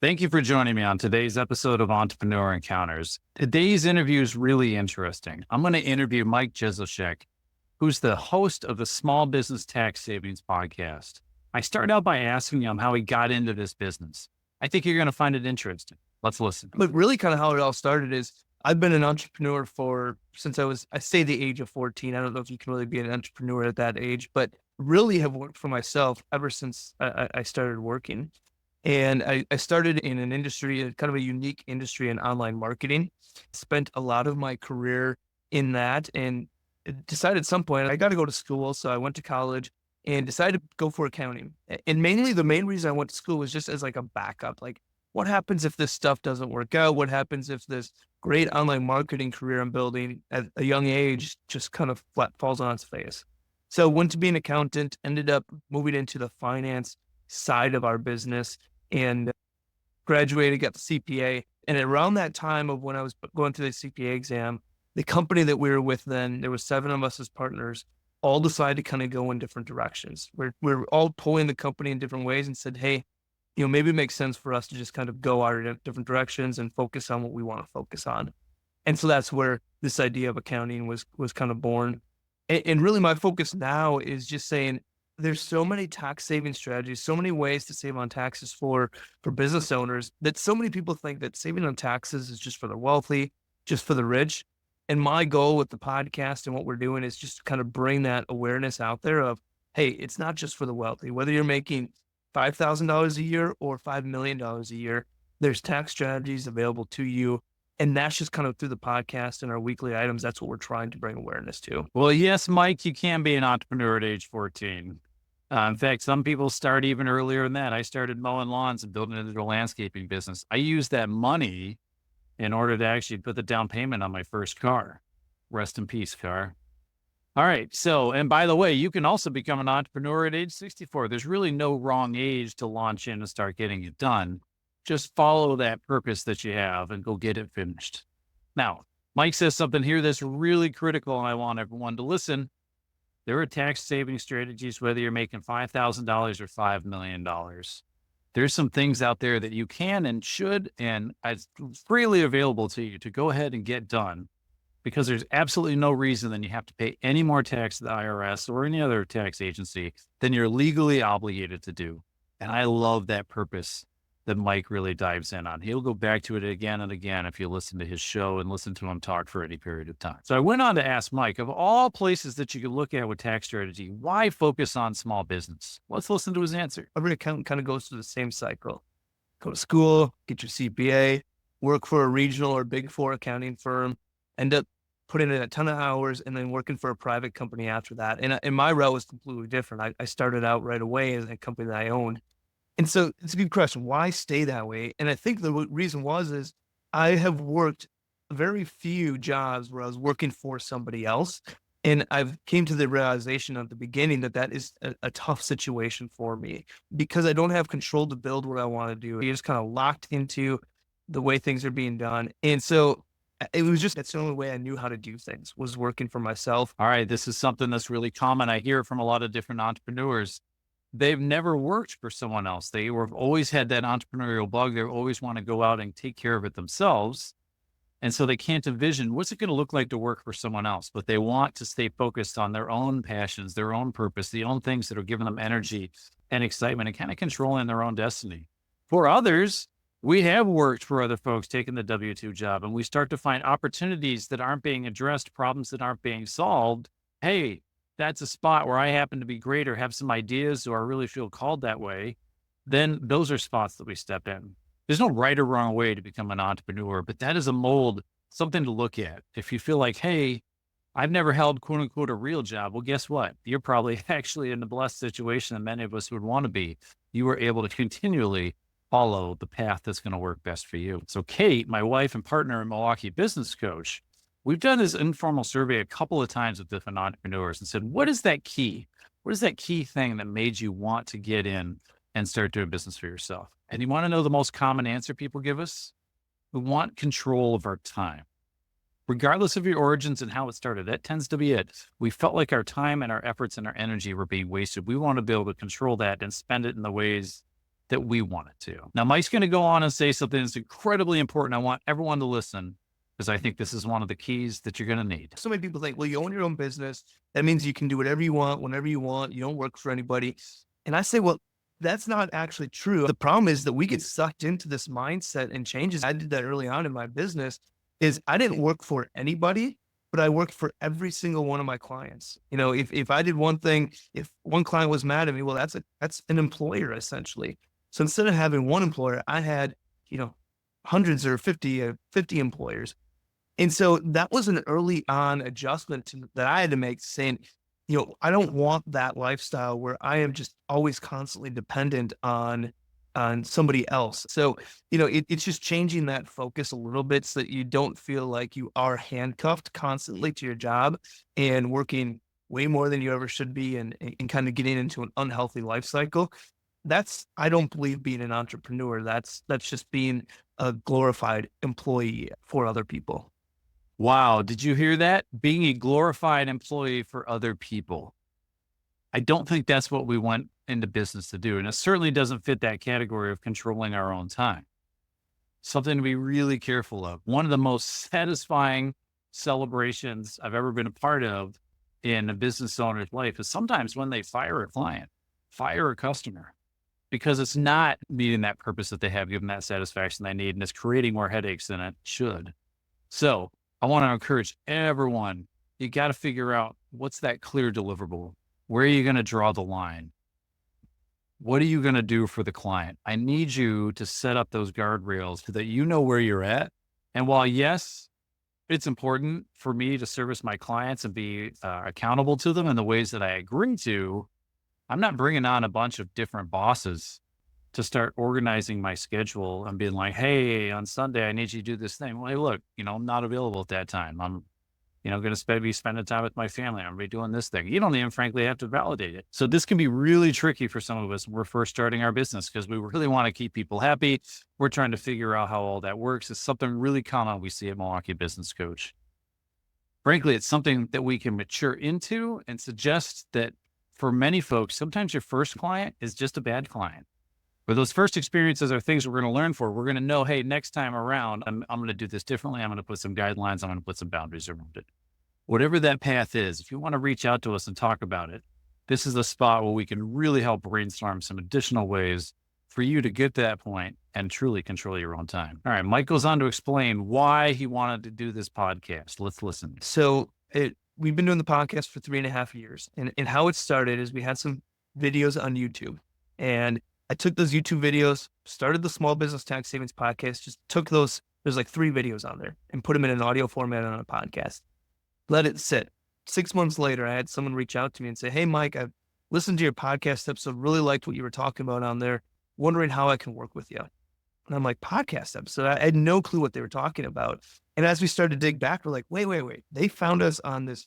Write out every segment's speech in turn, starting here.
Thank you for joining me on today's episode of Entrepreneur Encounters. Today's interview is really interesting. I'm going to interview Mike Jesowshek, who's the host of the Small Business Tax Savings Podcast. I started out by asking him how he got into this business. I think you're going to find it interesting. Let's listen. But really kind of how it all started is I've been an entrepreneur since I say the age of 14. I don't know if you can really be an entrepreneur at that age, but really have worked for myself ever since I started working. And I started in an industry, kind of a unique industry in online marketing, spent a lot of my career in that and decided at some point I got to go to school. So I went to college and decided to go for accounting. And mainly the main reason I went to school was just as like a backup. Like, what happens if this stuff doesn't work out? What happens if this great online marketing career I'm building at a young age just kind of flat falls on its face? So went to be an accountant, ended up moving into the finance side of our business and graduated, got the CPA. And around that time of when I was going through the CPA exam, the company that we were with then, there was 7 of us as partners, all decided to kind of go in different directions. We're all pulling the company in different ways and said, hey, maybe it makes sense for us to just kind of go our different directions and focus on what we want to focus on. And so that's where this idea of accounting was kind of born. And really my focus now is just saying there's so many tax saving strategies, so many ways to save on taxes for business owners that so many people think that saving on taxes is just for the wealthy, just for the rich. And my goal with the podcast and what we're doing is just to kind of bring that awareness out there of, hey, it's not just for the wealthy. Whether you're making $5,000 a year or $5 million a year, there's tax strategies available to you. And that's just kind of through the podcast and our weekly items. That's what we're trying to bring awareness to. Well, yes, Mike, you can be an entrepreneur at age 14. In fact, some people start even earlier than that. I started mowing lawns and building into a landscaping business. I used that money in order to actually put the down payment on my first car. Rest in peace, car. All right. So, and by the way, you can also become an entrepreneur at age 64. There's really no wrong age to launch in and start getting it done. Just follow that purpose that you have and go get it finished. Now, Mike says something here that's really critical, and I want everyone to listen. There are tax saving strategies, whether you're making $5,000 or $5 million. There's some things out there that you can and should, and it's freely available to you to go ahead and get done, because there's absolutely no reason that you have to pay any more tax to the IRS or any other tax agency than you're legally obligated to do. And I love that purpose that Mike really dives in on. He'll go back to it again and again if you listen to his show and listen to him talk for any period of time. So I went on to ask Mike, of all places that you could look at with tax strategy, why focus on small business? Let's listen to his answer. Every accountant kind of goes through the same cycle. Go to school, get your CPA, work for a regional or Big Four accounting firm, end up putting in a ton of hours and then working for a private company after that. And my route was completely different. I started out right away as a company that I owned. And so it's a good question. Why stay that way? And I think the reason is I have worked very few jobs where I was working for somebody else. And I've came to the realization at the beginning that is a tough situation for me because I don't have control to build what I want to do. You're just kind of locked into the way things are being done. And so it was just, that's the only way I knew how to do things, was working for myself. All right. This is something that's really common. I hear from a lot of different entrepreneurs. They've never worked for someone else. They have always had that entrepreneurial bug. They always want to go out and take care of it themselves. And so they can't envision what's it going to look like to work for someone else, but they want to stay focused on their own passions, their own purpose, the own things that are giving them energy and excitement and kind of controlling their own destiny. For others, we have worked for other folks, taking the W-2 job, and we start to find opportunities that aren't being addressed, problems that aren't being solved. Hey, that's a spot where I happen to be great or have some ideas or really feel called that way. Then those are spots that we step in. There's no right or wrong way to become an entrepreneur, but that is a mold, something to look at. If you feel like, hey, I've never held quote unquote a real job. Well, guess what? You're probably actually in the blessed situation that many of us would want to be. You were able to continually follow the path that's going to work best for you. So Kate, my wife and partner and Milwaukee business coach, we've done this informal survey a couple of times with different entrepreneurs and said, what is that key? What is that key thing that made you want to get in and start doing business for yourself? And you want to know the most common answer people give us? We want control of our time. Regardless of your origins and how it started, that tends to be it. We felt like our time and our efforts and our energy were being wasted. We want to be able to control that and spend it in the ways that we want it to. Now, Mike's going to go on and say something that's incredibly important. I want everyone to listen because I think this is one of the keys that you're going to need. So many people think, well, you own your own business. That means you can do whatever you want, whenever you want. You don't work for anybody. And I say, well, that's not actually true. The problem is that we get sucked into this mindset and changes. I did that early on in my business is I didn't work for anybody, but I worked for every single one of my clients. You know, if I did one thing, if one client was mad at me, well, that's an employer essentially. So instead of having one employer, I had, hundreds or 50 employers. And so that was an early on adjustment that I had to make, saying, I don't want that lifestyle where I am just always constantly dependent on somebody else. So, it's just changing that focus a little bit so that you don't feel like you are handcuffed constantly to your job and working way more than you ever should be and kind of getting into an unhealthy life cycle. I don't believe being an entrepreneur. That's just being a glorified employee for other people. Wow. Did you hear that? Being a glorified employee for other people. I don't think that's what we went into business to do. And it certainly doesn't fit that category of controlling our own time. Something to be really careful of. One of the most satisfying celebrations I've ever been a part of in a business owner's life is sometimes when they fire a client, fire a customer, because it's not meeting that purpose that they have, giving that satisfaction they need, and it's creating more headaches than it should. So I want to encourage everyone, you got to figure out what's that clear deliverable. Where are you going to draw the line? What are you going to do for the client? I need you to set up those guardrails so that you know where you're at. And while, yes, it's important for me to service my clients and be accountable to them in the ways that I agree to, I'm not bringing on a bunch of different bosses to start organizing my schedule and being like, hey, on Sunday, I need you to do this thing. Well, hey, look, I'm not available at that time. I'm, going to be spending time with my family. I'm going to be doing this thing. You don't even frankly have to validate it. So this can be really tricky for some of us when we're first starting our business because we really want to keep people happy. We're trying to figure out how all that works. It's something really common we see at Milwaukee Business Coach. Frankly, it's something that we can mature into and suggest that for many folks, sometimes your first client is just a bad client. But those first experiences are things we're going to learn for. We're going to know, hey, next time around, I'm going to do this differently. I'm going to put some guidelines. I'm going to put some boundaries around it. Whatever that path is, if you want to reach out to us and talk about it, this is a spot where we can really help brainstorm some additional ways for you to get to that point and truly control your own time. All right, Mike goes on to explain why he wanted to do this podcast. Let's listen. So we've been doing the podcast for 3.5 years. And how it started is we had some videos on YouTube. And I took those YouTube videos, started the Small Business Tax Savings Podcast, just took those, there's like 3 videos on there, and put them in an audio format on a podcast. Let it sit. 6 months later, I had someone reach out to me and say, hey, Mike, I've listened to your podcast episode, really liked what you were talking about on there, wondering how I can work with you. And I'm like, podcast episode? I had no clue what they were talking about. And as we started to dig back, we're like, wait. They found us on this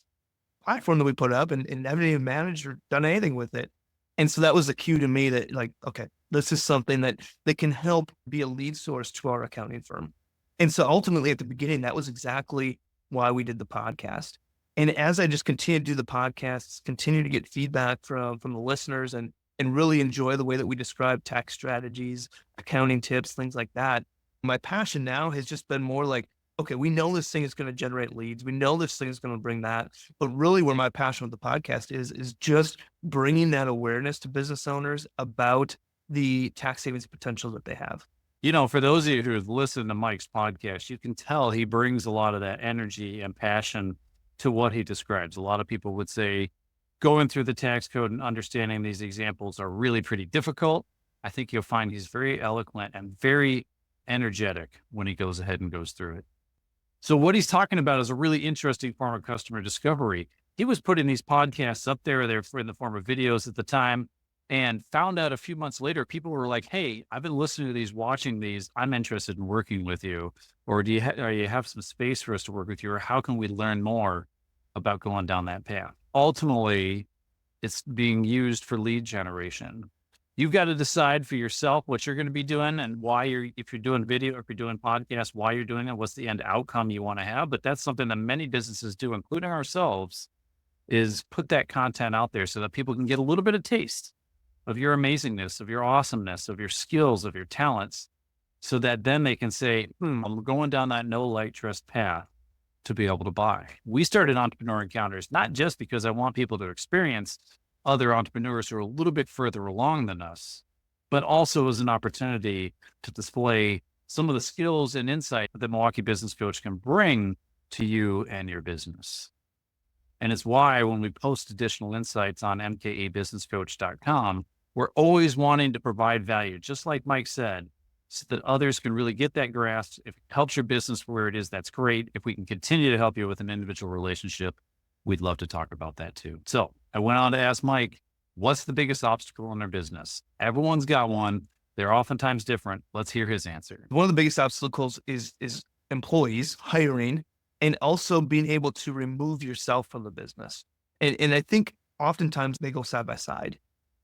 platform that we put up and haven't even managed or done anything with it. And so that was a cue to me that like, okay, this is something that can help be a lead source to our accounting firm. And so ultimately at the beginning, that was exactly why we did the podcast. And as I just continue to do the podcasts, continue to get feedback from the listeners and really enjoy the way that we describe tax strategies, accounting tips, things like that, my passion now has just been more like, okay, we know this thing is going to generate leads. We know this thing is going to bring that. But really where my passion with the podcast is just bringing that awareness to business owners about the tax savings potential that they have. For those of you who have listened to Mike's podcast, you can tell he brings a lot of that energy and passion to what he describes. A lot of people would say going through the tax code and understanding these examples are really pretty difficult. I think you'll find he's very eloquent and very energetic when he goes ahead and goes through it. So what he's talking about is a really interesting form of customer discovery. He was putting these podcasts up there in the form of videos at the time, and found out a few months later, people were like, hey, I've been listening to these, watching these. I'm interested in working with you. Or do you have some space for us to work with you? Or how can we learn more about going down that path? Ultimately, it's being used for lead generation. You've got to decide for yourself what you're going to be doing and why if you're doing video, if you're doing podcasts, why you're doing it, what's the end outcome you want to have. But that's something that many businesses do, including ourselves, is put that content out there so that people can get a little bit of taste of your amazingness, of your awesomeness, of your skills, of your talents, so that then they can say, I'm going down that no like trust path to be able to buy. We started Entrepreneur Encounters, not just because I want people to experience other entrepreneurs who are a little bit further along than us, but also as an opportunity to display some of the skills and insight that the Milwaukee Business Coach can bring to you and your business. And it's why when we post additional insights on mkabusinesscoach.com, we're always wanting to provide value, just like Mike said, so that others can really get that grasp. If it helps your business where it is, that's great. If we can continue to help you with an individual relationship, we'd love to talk about that too. So I went on to ask Mike, what's the biggest obstacle in their business? Everyone's got one. They're oftentimes different. Let's hear his answer. One of the biggest obstacles is employees hiring, and also being able to remove yourself from the business. And I think oftentimes they go side by side.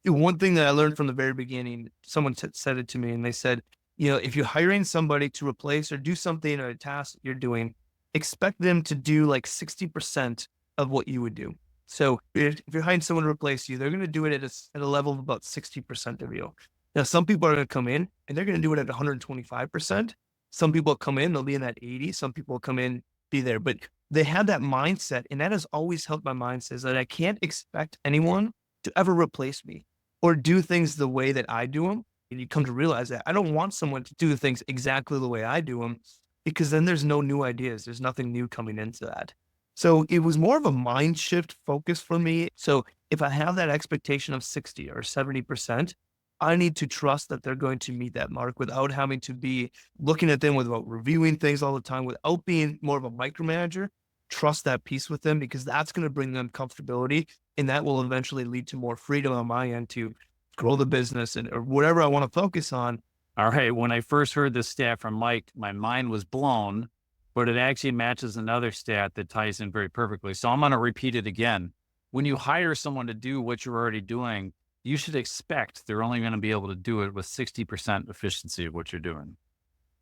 One thing that I learned from the very beginning, someone said it to me, and they said, if you're hiring somebody to replace or do something or a task that you're doing, expect them to do like 60% of what you would do. So if you're hiring someone to replace you, they're going to do it at a level of about 60% of you. Now, some people are going to come in and they're going to do it at 125%. Some people come in, they'll be in that 80. Some people come in, be there, but they have that mindset. And that has always helped my mindset, is that I can't expect anyone to ever replace me or do things the way that I do them. And you come to realize that I don't want someone to do things exactly the way I do them, because then there's no new ideas. There's nothing new coming into that. So it was more of a mind shift focus for me. So if I have that expectation of 60 or 70%, I need to trust that they're going to meet that mark without having to be looking at them, without reviewing things all the time, without being more of a micromanager. Trust that piece with them, because that's going to bring them comfortability, and that will eventually lead to more freedom on my end to grow the business or whatever I want to focus on. All right. When I first heard this stat from Mike, my mind was blown, but it actually matches another stat that ties in very perfectly. So I'm going to repeat it again. When you hire someone to do what you're already doing, you should expect they're only going to be able to do it with 60% efficiency of what you're doing.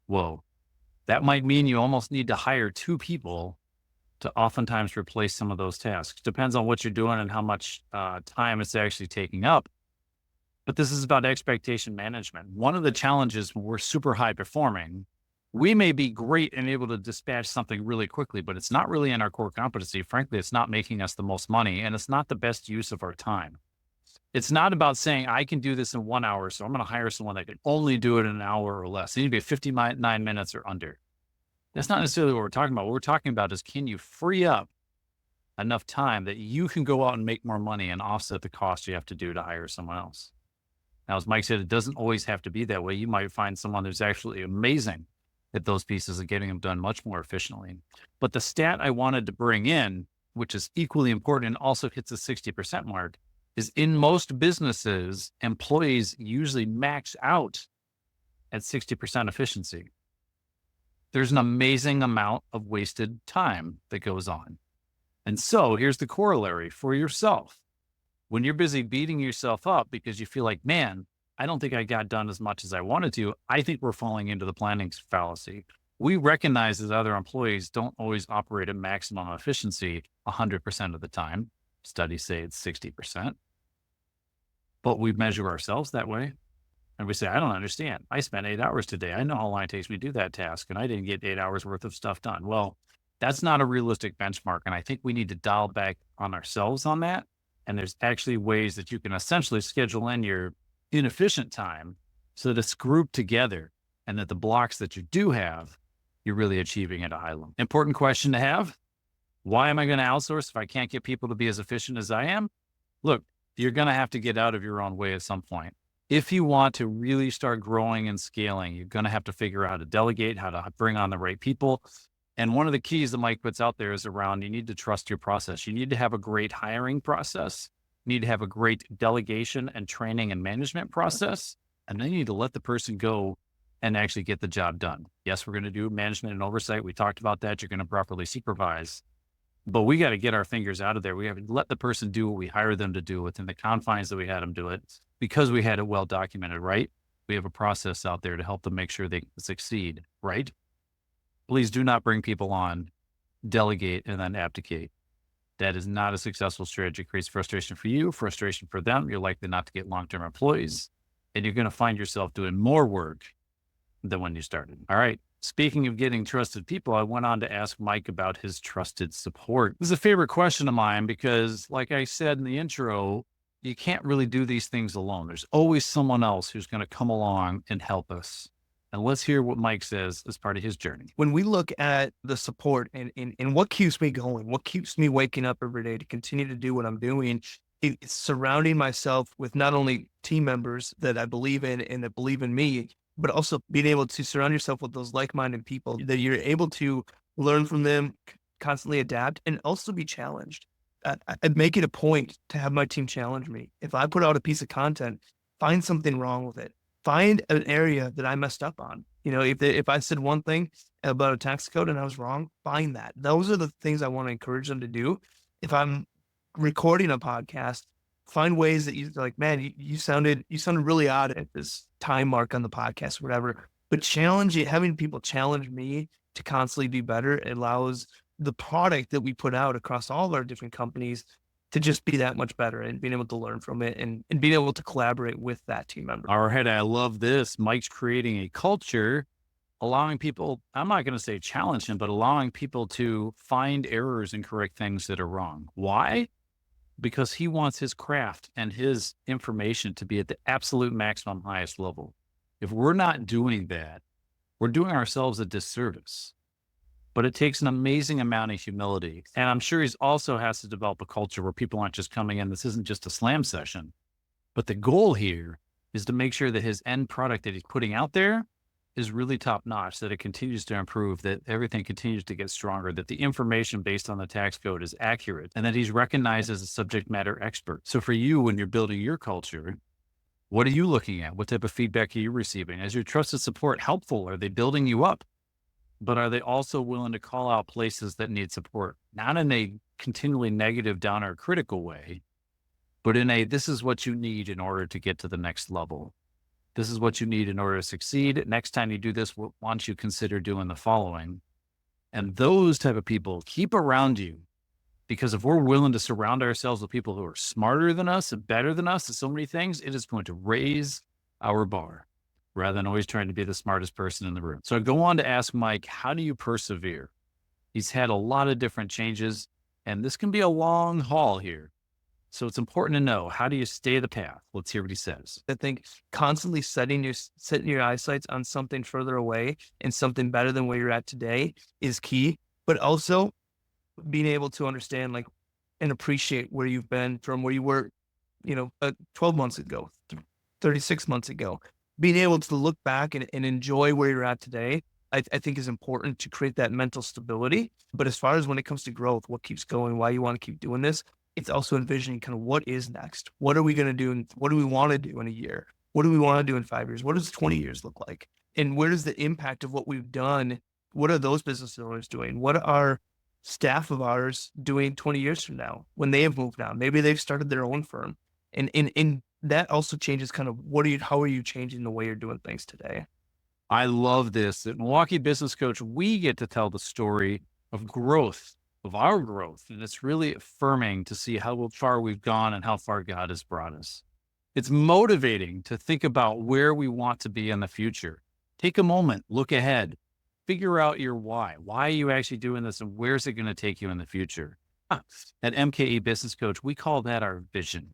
Whoa. That might mean you almost need to hire 2 people to oftentimes replace some of those tasks. Depends on what you're doing and how much time it's actually taking up. But this is about expectation management. One of the challenges when we're super high performing, we may be great and able to dispatch something really quickly, but it's not really in our core competency. Frankly, it's not making us the most money, and it's not the best use of our time. It's not about saying, I can do this in 1 hour, so I'm going to hire someone that can only do it in an hour or less. It needs to be 59 minutes or under. That's not necessarily what we're talking about. What we're talking about is, can you free up enough time that you can go out and make more money and offset the cost you have to do to hire someone else? Now, as Mike said, it doesn't always have to be that way. You might find someone who's actually amazing at those pieces of getting them done much more efficiently. But the stat I wanted to bring in, which is equally important and also hits the 60% mark, is in most businesses, employees usually max out at 60% efficiency. There's an amazing amount of wasted time that goes on. And so here's the corollary for yourself. When you're busy beating yourself up because you feel like, man, I don't think I got done as much as I wanted to, I think we're falling into the planning fallacy. We recognize that other employees don't always operate at maximum efficiency 100% of the time. Studies say it's 60%. But we measure ourselves that way. And we say, I don't understand. I spent 8 hours today. I know how long it takes me to do that task, and I didn't get 8 hours worth of stuff done. Well, that's not a realistic benchmark. And I think we need to dial back on ourselves on that. And there's actually ways that you can essentially schedule in your inefficient time so that it's grouped together, and that the blocks that you do have, you're really achieving at a high level. Important question to have. Why am I going to outsource if I can't get people to be as efficient as I am? Look, you're going to have to get out of your own way at some point. If you want to really start growing and scaling, you're going to have to figure out how to delegate, how to bring on the right people. And one of the keys that Mike puts out there is around, you need to trust your process. You need to have a great hiring process. You need to have a great delegation and training and management process. And then you need to let the person go and actually get the job done. Yes, we're going to do management and oversight. We talked about that. You're going to properly supervise. But we got to get our fingers out of there. We have to let the person do what we hired them to do within the confines that we had them do it, because we had it well documented, right? We have a process out there to help them make sure they succeed, right? Please do not bring people on, delegate, and then abdicate. That is not a successful strategy. It creates frustration for you, frustration for them. You're likely not to get long-term employees, and you're going to find yourself doing more work than when you started. All right. Speaking of getting trusted people, I went on to ask Mike about his trusted support. This is a favorite question of mine because, like I said in the intro, you can't really do these things alone. There's always someone else who's going to come along and help us. And let's hear what Mike says as part of his journey. When we look at the support and what keeps me going, what keeps me waking up every day to continue to do what I'm doing, it's surrounding myself with not only team members that I believe in and that believe in me, but also being able to surround yourself with those like-minded people that you're able to learn from them, constantly adapt, and also be challenged. I make it a point to have my team challenge me. If I put out a piece of content, find something wrong with it. Find an area that I messed up on. You know, if I said one thing about a tax code and I was wrong, find that. Those are the things I want to encourage them to do. If I'm recording a podcast, find ways that you're like, man, you sounded really odd at this time mark on the podcast, or whatever. But having people challenge me to constantly be better allows the product that we put out across all of our different companies to just be that much better, and being able to learn from it and being able to collaborate with that team member. All right. I love this. Mike's creating a culture, allowing people, I'm not going to say challenge him, but allowing people to find errors and correct things that are wrong. Why? Because he wants his craft and his information to be at the absolute maximum highest level. If we're not doing that, we're doing ourselves a disservice. But it takes an amazing amount of humility. And I'm sure he's also has to develop a culture where people aren't just coming in. This isn't just a slam session, but the goal here is to make sure that his end product that he's putting out there is really top notch, that it continues to improve, that everything continues to get stronger, that the information based on the tax code is accurate, and that he's recognized as a subject matter expert. So for you, when you're building your culture, what are you looking at? What type of feedback are you receiving? Is your trusted support helpful? Are they building you up? But are they also willing to call out places that need support? Not in a continually negative, down or critical way, but in a, this is what you need in order to get to the next level. This is what you need in order to succeed. Next time you do this, why don't you consider doing the following? And those type of people keep around you, because if we're willing to surround ourselves with people who are smarter than us and better than us at so many things, it is going to raise our bar, rather than always trying to be the smartest person in the room. So I go on to ask Mike, how do you persevere? He's had a lot of different changes, and this can be a long haul here. So it's important to know, how do you stay the path? Let's hear what he says. I think constantly setting your eyesights on something further away and something better than where you're at today is key, but also being able to understand and appreciate where you've been from where you were, 12 months ago, 36 months ago. Being able to look back and enjoy where you're at today, I think is important to create that mental stability. But as far as when it comes to growth, what keeps going, why you want to keep doing this, it's also envisioning kind of what is next. What are we going to do? And what do we want to do in a year? What do we want to do in 5 years? What does 20 years look like? And where does the impact of what we've done? What are those business owners doing? What are staff of ours doing 20 years from now when they have moved on? Maybe they've started their own firm. And that also changes kind of how are you changing the way you're doing things today? I love this. At Milwaukee Business Coach, we get to tell the story of growth, of our growth. And it's really affirming to see how far we've gone and how far God has brought us. It's motivating to think about where we want to be in the future. Take a moment, look ahead, figure out your why. Why are you actually doing this, and where's it going to take you in the future? At MKE Business Coach, we call that our vision.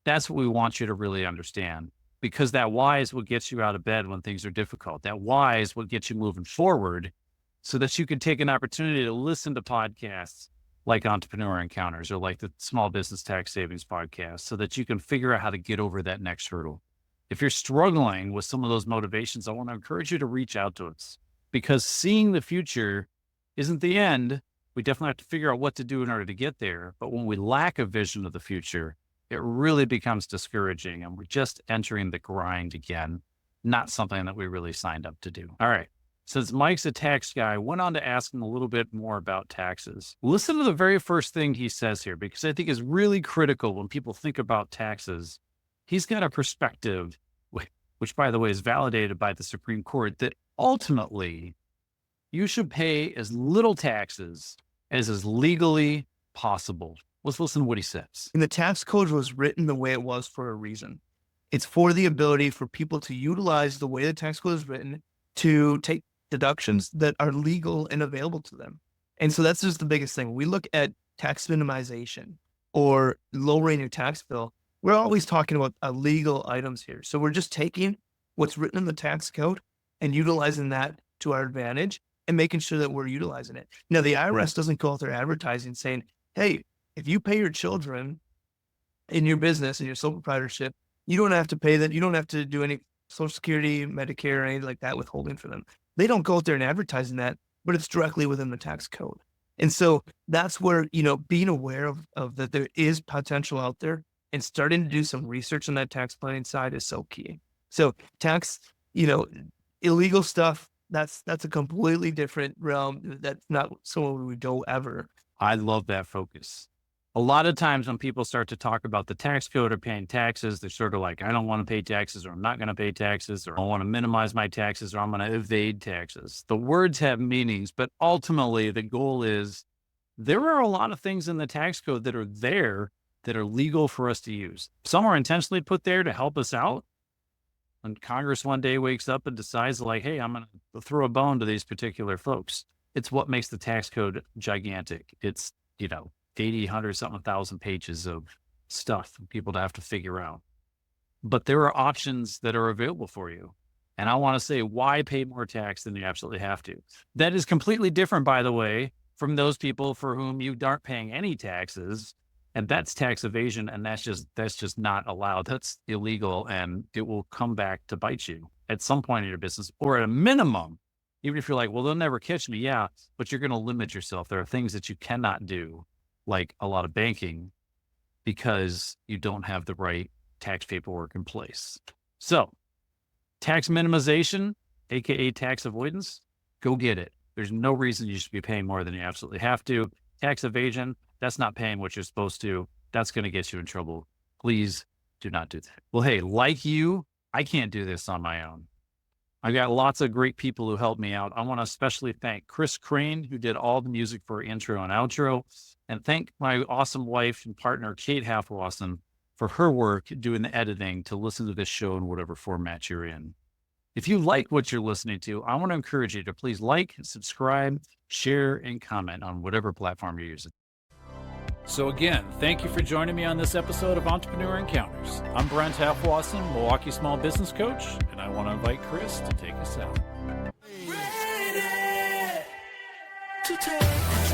That's what we want you to really understand, because that why is what gets you out of bed when things are difficult. That why is what gets you moving forward, so that you can take an opportunity to listen to podcasts like Entrepreneur Encounters or like the Small Business Tax Savings podcast, so that you can figure out how to get over that next hurdle. If you're struggling with some of those motivations, I want to encourage you to reach out to us, because seeing the future isn't the end. We definitely have to figure out what to do in order to get there. But when we lack a vision of the future, it really becomes discouraging, and we're just entering the grind again, not something that we really signed up to do. All right. Since Mike's a tax guy, I went on to ask him a little bit more about taxes. Listen to the very first thing he says here, because I think is really critical when people think about taxes. He's got a perspective, which by the way is validated by the Supreme Court, that ultimately you should pay as little taxes as is legally possible. Let's listen to what he says. And the tax code was written the way it was for a reason. It's for the ability for people to utilize the way the tax code is written to take deductions that are legal and available to them. And so that's just the biggest thing. We look at tax minimization or lowering your tax bill. We're always talking about illegal items here. So we're just taking what's written in the tax code and utilizing that to our advantage and making sure that we're utilizing it. Now, the IRS doesn't go out there advertising saying, hey, if you pay your children in your business and your sole proprietorship, you don't have to pay that. You don't have to do any Social Security, Medicare, or anything like that withholding for them. They don't go out there and advertising that, but it's directly within the tax code. And so that's where, being aware of that there is potential out there and starting to do some research on that tax planning side is so key. So tax, illegal stuff, that's a completely different realm. That's not somewhere we would go ever. I love that focus. A lot of times when people start to talk about the tax code or paying taxes, they're sort of like, I don't want to pay taxes, or I'm not going to pay taxes, or I want to minimize my taxes, or I'm going to evade taxes. The words have meanings, but ultimately the goal is there are a lot of things in the tax code that are there that are legal for us to use. Some are intentionally put there to help us out. When Congress one day wakes up and decides like, hey, I'm going to throw a bone to these particular folks. It's what makes the tax code gigantic. It's, 80, 100 something thousand pages of stuff for people to have to figure out. But there are options that are available for you. And I want to say, why pay more tax than you absolutely have to? That is completely different, by the way, from those people for whom you aren't paying any taxes. And that's tax evasion. And that's just not allowed. That's illegal. And it will come back to bite you at some point in your business, or at a minimum, even if you're like, well, they'll never catch me. Yeah, but you're going to limit yourself. There are things that you cannot do, like a lot of banking, because you don't have the right tax paperwork in place. So tax minimization, AKA tax avoidance, go get it. There's no reason you should be paying more than you absolutely have to. Tax evasion, that's not paying what you're supposed to. That's going to get you in trouble. Please do not do that. Well, hey, like you, I can't do this on my own. I got lots of great people who helped me out. I want to especially thank Chris Crane, who did all the music for intro and outro, and thank my awesome wife and partner, Kate Halfwasson, for her work doing the editing to listen to this show in whatever format you're in. If you like what you're listening to, I want to encourage you to please like, subscribe, share, and comment on whatever platform you're using. So again, thank you for joining me on this episode of Entrepreneur Encounters. I'm Brent Halfwasson, Milwaukee Small Business Coach, and I want to invite Chris to take us out. Ready to take